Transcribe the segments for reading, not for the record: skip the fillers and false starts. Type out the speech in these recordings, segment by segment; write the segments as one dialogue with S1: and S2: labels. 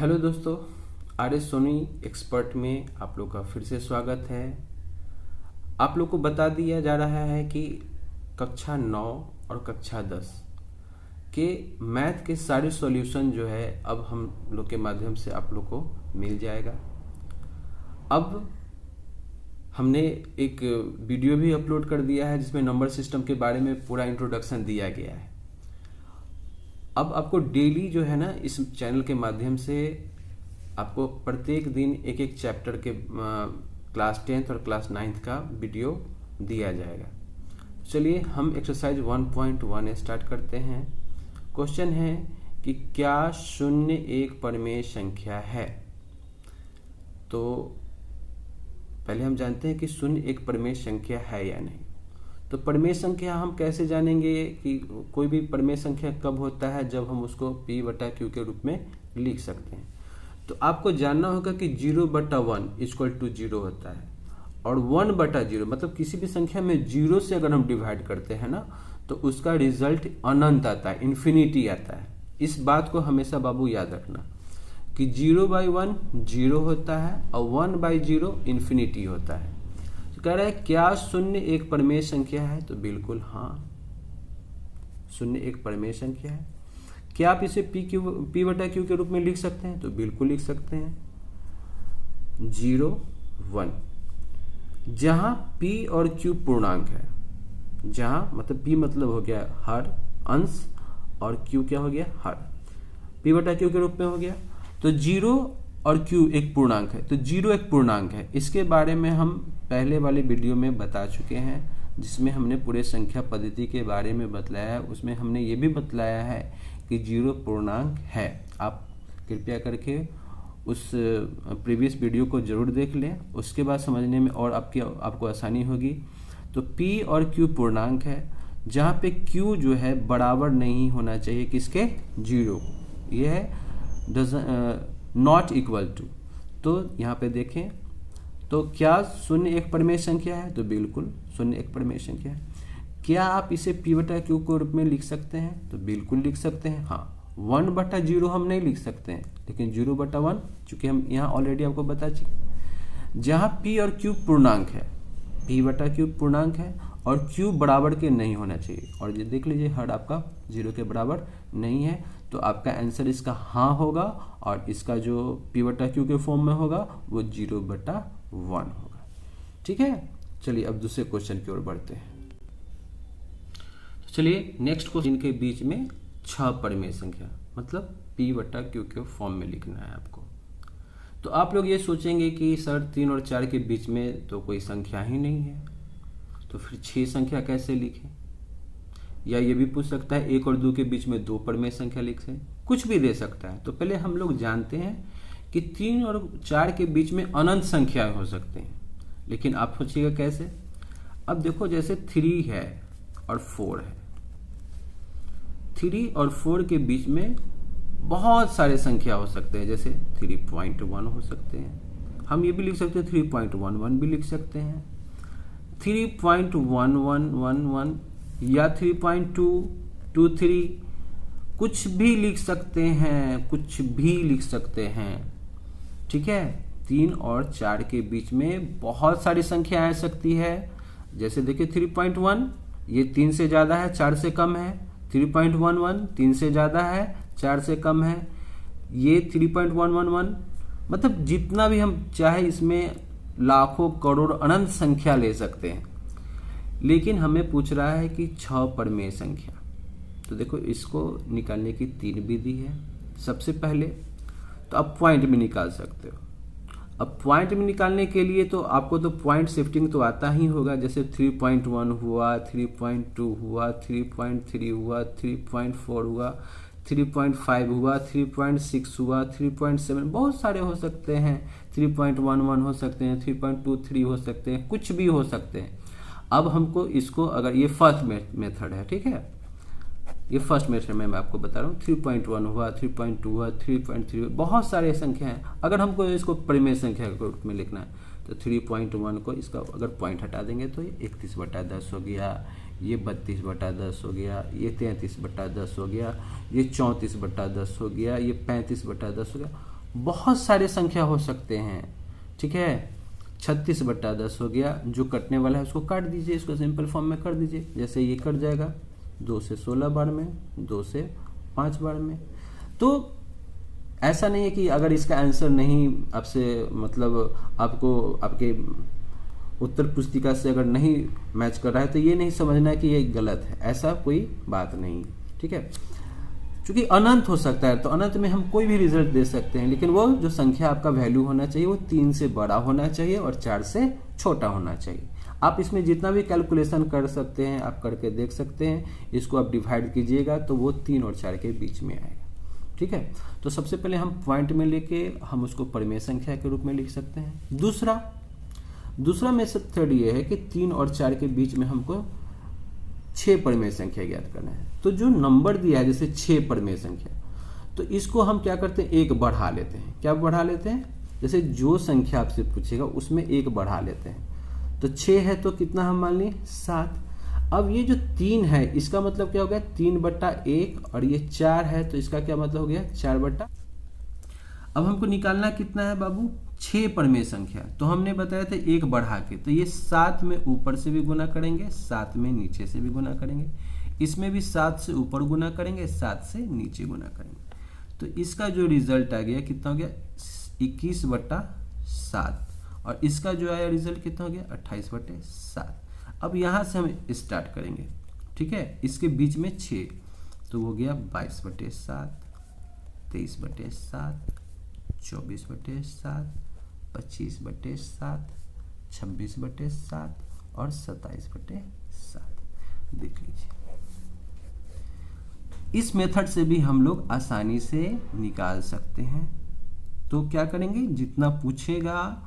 S1: Hello दोस्तों, R S Soni expert में आप लोग का फिर से स्वागत है। आप लोग को बता दिया जा रहा है कि कक्षा 9 और कक्षा 10 के मैथ के सारे सॉल्यूशन जो है अब हम लोग के माध्यम से आप लोग को मिल जाएगा। अब हमने एक वीडियो भी अपलोड कर दिया है जिसमें नंबर सिस्टम के बारे में पूरा इंट्रोडक्शन दिया गया है। अब आपको डेली जो है ना इस चैनल के माध्यम से आपको प्रत्येक दिन एक एक चैप्टर के क्लास 10th और क्लास 9th का वीडियो दिया जाएगा। चलिए हम एक्सरसाइज 1.1 स्टार्ट करते हैं। क्वेश्चन है कि क्या शून्य एक परिमेय संख्या है। तो पहले हम जानते हैं कि शून्य एक परिमेय संख्या है या नहीं। तो परिमेय संख्या हम कैसे जानेंगे कि कोई भी परिमेय संख्या कब होता है, जब हम उसको p/q के रूप में लिख सकते हैं। तो आपको जानना होगा कि 0/1 = 0 होता है और 1/0 मतलब किसी भी संख्या में 0 से अगर हम डिवाइड करते हैं ना तो उसका रिजल्ट अनंत आता है, इन्फिनिटी आता है। इस बात को हमेशा बाबू याद रखना कि 0/1 0 होता है और 1/0 इन्फिनिटी होता है। कह रहा है क्या शून्य एक परिमेय संख्या है। तो बिल्कुल हाँ, शून्य एक परिमेय संख्या है। क्या आप इसे p/q के रूप में लिख सकते हैं। तो बिल्कुल लिख सकते हैं। 0 1 जहां p और q पूर्णांक है, जहां मतलब p मतलब हो गया हर अंश और q क्या हो गया हर, p/q के रूप में हो गया। तो 0 और q एक पूर्णांक है, तो 0 एक पूर्णांक है। इसके बारे में हम पहले वाले वीडियो में बता चुके हैं जिसमें हमने पूरे संख्या पद्धति के बारे में बतलाया है। उसमें हमने ये भी बतलाया है कि 0 पूर्णांक है। आप कृपया करके उस प्रीवियस वीडियो को जरूर देख लें, उसके बाद समझने में और आपको आसानी होगी। तो p और q पूर्णांक है जहाँ पे q जो है बराबर नहीं होना चाहिए किसके, 0 को। यह है नॉट इक्वल टू। तो यहाँ पे देखें तो क्या शून्य एक परिमेय संख्या है। तो बिल्कुल शून्य एक परिमेय संख्या है। क्या आप इसे p/q के रूप में लिख सकते हैं। तो बिल्कुल लिख सकते हैं। हाँ, 1/0 हम नहीं लिख सकते हैं, लेकिन 0/1 चूंकि हम यहाँ ऑलरेडी आपको बता चुके। जहाँ p और q पूर्णांक है, p/q पूर्णांक है और q बराबर के नहीं होना चाहिए। और ये देख लीजिए हर आपका 0 के बराबर नहीं है, तो आपका आंसर इसका हाँ होगा और इसका जो p/q के फॉर्म में होगा वो 0/1 होगा। ठीक है, चलिए अब दूसरे क्वेश्चन की ओर बढ़ते हैं। चलिए नेक्स्ट क्वेश्चन के बीच में 6 परिमेय संख्या मतलब p/q के फॉर्म में लिखना है आपको। तो आप लोग ये सोचेंगे कि सर 3 और 4 के बीच में तो कोई संख्या ही नहीं है, तो फिर 6 संख्या कैसे लिखें। या ये भी पूछ सकता है 1 और 2 के बीच में 2 परिमेय संख्या लिखें, कुछ भी दे सकता है। तो पहले हम लोग जानते हैं कि 3 और 4 के बीच में अनंत संख्याएं हो सकते हैं, लेकिन आप सोचिएगा कैसे। अब देखो जैसे 3 है और 4 है, 3 और 4 के बीच में बहुत सारे संख्या हो सकते हैं, जैसे 3.1 हो सकते हैं। हम ये भी लिख सकते हैं 3.11 भी लिख सकते हैं, 3.1111 या 3.223 कुछ भी लिख सकते हैं, कुछ भी लिख सकते हैं। ठीक है, 3 और 4 के बीच में बहुत सारी संख्या आ सकती है। जैसे देखिए 3.1 ये 3 से ज्यादा है, 4 से कम है। 3.11 3 से ज्यादा है, 4 से कम है। ये 3.111 मतलब जितना भी हम चाहे इसमें लाखों करोड़ अनंत संख्या ले सकते हैं, लेकिन हमें पूछ रहा है कि 6 परिमेय संख्या। तो देखो इसको निकालने की 3 विधि है। सबसे पहले तो आप पॉइंट में निकाल सकते हो। अब पॉइंट में निकालने के लिए तो आपको तो पॉइंट शिफ्टिंग तो आता ही होगा। जैसे 3.1 हुआ, 3.2 हुआ, 3.3 हुआ, 3.4 हुआ, 3.5 हुआ, 3.6 हुआ, 3.7 बहुत सारे हो सकते हैं। 3.11 हो सकते हैं, 3.23 हो सकते हैं, कुछ भी हो सकते हैं। अब हमको इसको अगर ये फर्स्ट मेथड है, ठीक है, ये फर्स्ट मेथड में मैं आपको बता रहा हूँ। 3.1 हुआ, 3.2 हुआ, 3.3 बहुत सारे संख्या हैं। अगर हमको इसको परिमेय संख्या के रूप में लिखना है तो 3.1 को इसका अगर पॉइंट हटा देंगे तो ये 31/10 हो गया, ये 32/10 हो गया, ये 33/10 हो गया, ये 34/10 हो गया, ये 35/10 हो गया। बहुत सारे संख्या हो सकते हैं, ठीक है। 36/10 हो गया, जो कटने वाला है उसको काट दीजिए, इसको सिंपल फॉर्म में कर दीजिए। जैसे ये कट जाएगा 2 से 16 बार में, 2 से 5 बार में। तो ऐसा नहीं है कि अगर इसका आंसर नहीं आपसे मतलब आपको आपके उत्तर पुस्तिका से अगर नहीं मैच कर रहा है तो ये नहीं समझना कि ये गलत है, ऐसा कोई बात नहीं, ठीक है। क्योंकि अनंत हो सकता है, तो अनंत में हम कोई भी रिजल्ट दे सकते हैं, लेकिन वो जो संख्या आपका वैल्यू होना चाहिए वो 3 से बड़ा होना चाहिए और 4 से छोटा होना चाहिए। आप इसमें जितना भी कैलकुलेशन कर सकते हैं आप करके देख सकते हैं। इसको आप डिवाइड कीजिएगा तो वो 3 और 4 के बीच में आएगा, ठीक है। तो सबसे पहले हम पॉइंट में लेके हम उसको परिमेय संख्या के रूप में लिख सकते हैं। दूसरा मेथड ये है कि 3 और 4 के बीच में हमको 6 परिमेय संख्या ज्ञात करना है। तो जो नंबर दिया है जैसे 6 परिमेय संख्या, तो इसको हम क्या करते हैं, एक बढ़ा लेते हैं। क्या बढ़ा लेते हैं, जैसे जो संख्या आपसे पूछेगा उसमें एक बढ़ा लेते हैं। तो 6 है तो कितना हम मान लिए 7। अब ये जो 3 है इसका मतलब क्या हो गया 3/1, और ये 4 है तो इसका क्या मतलब हो गया 4/। अब हमको निकालना कितना है बाबू, 6 परिमेय संख्या। तो हमने बताया था एक बढ़ा के, तो ये 7 में ऊपर से भी गुना करेंगे, 7 में नीचे से भी गुना करेंगे, इसमें भी 7 से ऊपर गुना करेंगे, 7 से नीचे गुना करेंगे। तो इसका जो रिजल्ट आ गया कितना हो गया 21/7, और इसका जो आया रिजल्ट कितना हो गया 28/7। अब यहाँ से हम स्टार्ट करेंगे, ठीक है। इसके बीच में 6 तो हो गया 22/7, 23/7, 24/7, 25/7, 26/7 और 27/7। देख लीजिए, इस मेथड से भी हम लोग आसानी से निकाल सकते हैं। तो क्या करेंगे, जितना पूछेगा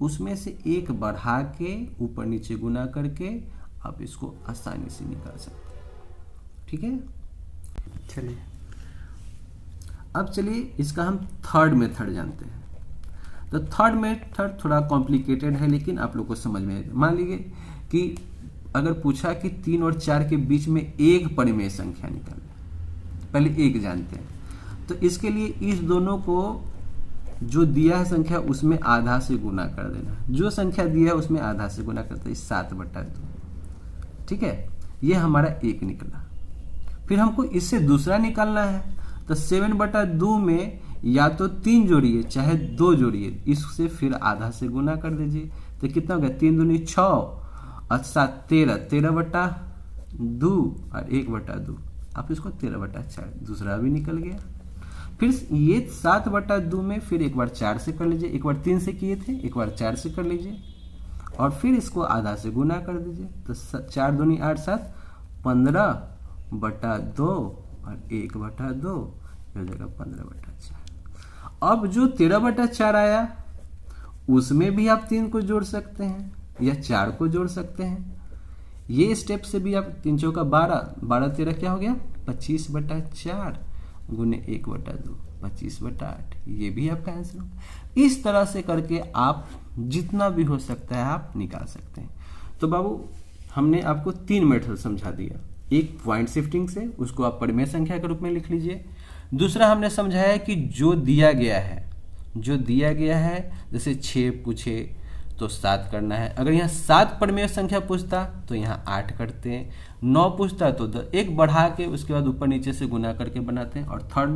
S1: उसमें से एक बढ़ा के ऊपर नीचे गुना करके आप इसको आसानी से निकाल सकते हैं, ठीक है। चलिए अब चलिए इसका हम थर्ड मेथड जानते हैं। तो थर्ड मेथड थोड़ा कॉम्प्लिकेटेड है, लेकिन आप लोग को समझ में आएगा। मान लीजिए कि अगर पूछा कि 3 और 4 के बीच में एक परिमेय संख्या निकालना, पहले एक जानते हैं। तो इसके लिए इस दोनों को जो दिया है संख्या उसमें आधा से गुना कर देना। जो संख्या दिया है उसमें आधा से गुना करते हैं 7/2, ठीक है। ये हमारा एक निकला। फिर हमको इससे दूसरा निकालना है, तो 7/2 में या तो 3 जोड़िए चाहे 2 जोड़िए, इससे फिर आधा से गुना कर दीजिए। तो कितना हो गया 3 दूनी 6 और 7 13, 13/2 और 1/2, आप इसको 13/4, दूसरा भी निकल गया। फिर ये 7/2 में फिर एक बार 4 से कर लीजिए, एक बार 3 से किए थे, एक बार 4 से कर लीजिए, और फिर इसको आधा से गुना कर दीजिए। तो 4 दूनी 8, 7 15/2 और 1/2 हो जाएगा 15/4। अब जो 13/4 आया उसमें भी आप 3 को जोड़ सकते हैं या 4 को जोड़ सकते हैं। ये स्टेप से भी आप 3 चौका 12, 12 13 क्या हो गया 25/4 गुने 1/2, 25/8। ये भी आपका आंसर हो। इस तरह से करके आप जितना भी हो सकता है आप निकाल सकते हैं। तो बाबू हमने आपको 3 मेथड समझा दिया। एक पॉइंट शिफ्टिंग से, उसको आप परिमेय संख्या के रूप में लिख लीजिए। दूसरा हमने समझाया कि जो दिया गया है जैसे 6 पूछे तो 7 करना है। अगर यहाँ 7 परिमेय संख्या पूछता तो यहाँ 8 करते हैं। 9 पूछता तो 1 बढ़ा के उसके बाद ऊपर नीचे से गुना करके बनाते हैं। और थर्ड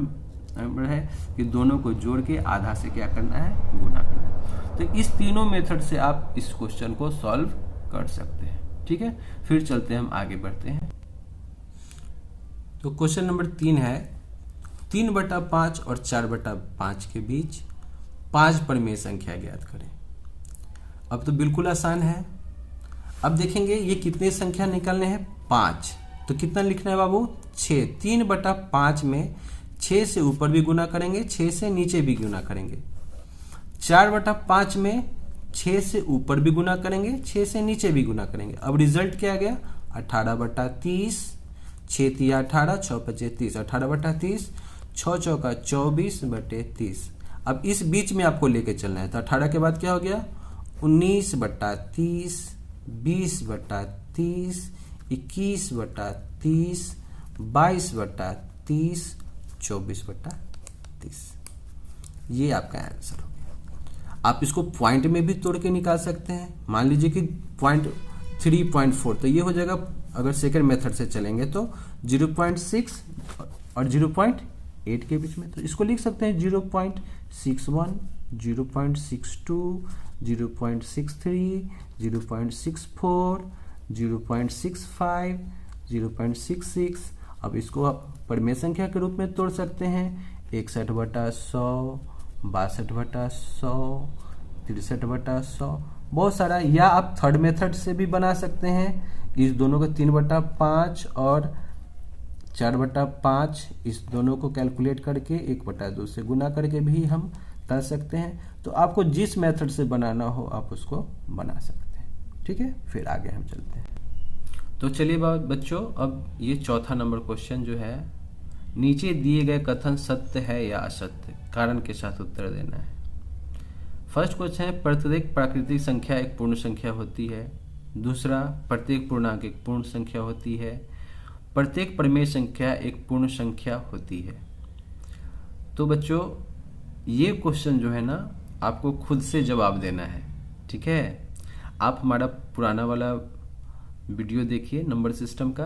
S1: नंबर है कि दोनों को जोड़ के आधा से क्या करना है, गुना करना है। तो इस तीनों मेथड से आप इस क्वेश्चन को सॉल्व कर सकते हैं, ठीक है। फिर चलते हैं, हम आगे बढ़ते हैं। तो क्वेश्चन नंबर 3 है 3/5 और 4/5 के बीच 5 परिमेय संख्या ज्ञात करें। अब तो बिल्कुल आसान है। अब देखेंगे ये कितने संख्या निकालने हैं, 5। तो कितना लिखना है बाबू 6। 3/5 में 6 से ऊपर भी गुना करेंगे, 6 से नीचे भी गुना करेंगे। 4/5 में 6 से ऊपर भी गुना करेंगे, 6 से नीचे भी गुना करेंगे। अब रिजल्ट क्या आ गया 18/30, 6 3 18, 6 5 30, 18/30, 6 चौका 24/30। अब इस बीच में आपको लेके चलना है। तो 18 के बाद क्या हो गया 19/30, 20/30, 21/30, 22/30, 24/30। ये आपका आंसर हो गया। आप इसको पॉइंट में भी तोड़ के निकाल सकते हैं। मान लीजिए कि 3.4, तो ये हो जाएगा, अगर सेकेंड मेथड से चलेंगे तो 0.6 और 0.8 के बीच में, तो इसको लिख सकते हैं 0.61, 0.62, 0.63, 0.64, 0.65, 0.66। अब इसको आप परिमेय संख्या के रूप में तोड़ सकते हैं, 61/100, 62/100, 63/100, बहुत सारा। या आप थर्ड मेथड से भी बना सकते हैं, इस दोनों को 3/5 और 4/5, इस दोनों को कैलकुलेट करके 1/2 से गुना करके भी हम कर सकते हैं। तो आपको जिस मेथड से बनाना हो आप उसको बना सकते हैं। ठीक है, फिर आगे हम चलते हैं। तो चलिए बच्चों, अब ये चौथा नंबर क्वेश्चन जो है, नीचे दिए गए कथन सत्य है या असत्य, कारण के साथ उत्तर देना है। फर्स्ट क्वेश्चन है, प्रत्येक प्राकृतिक संख्या एक पूर्ण संख्या होती है। दूसरा, प्रत्येक पूर्णांक एक पूर्ण संख्या होती है। प्रत्येक परिमेय संख्या एक पूर्ण संख्या होती है। तो बच्चों, ये क्वेश्चन जो है ना, आपको खुद से जवाब देना है। ठीक है, आप हमारा पुराना वाला वीडियो देखिए नंबर सिस्टम का,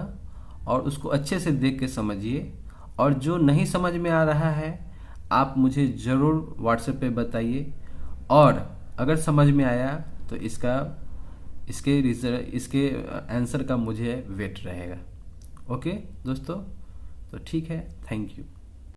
S1: और उसको अच्छे से देख के समझिए, और जो नहीं समझ में आ रहा है आप मुझे ज़रूर व्हाट्सएप पे बताइए, और अगर समझ में आया तो इसके आंसर का मुझे वेट रहेगा। ओके दोस्तों, तो ठीक है, थैंक यू।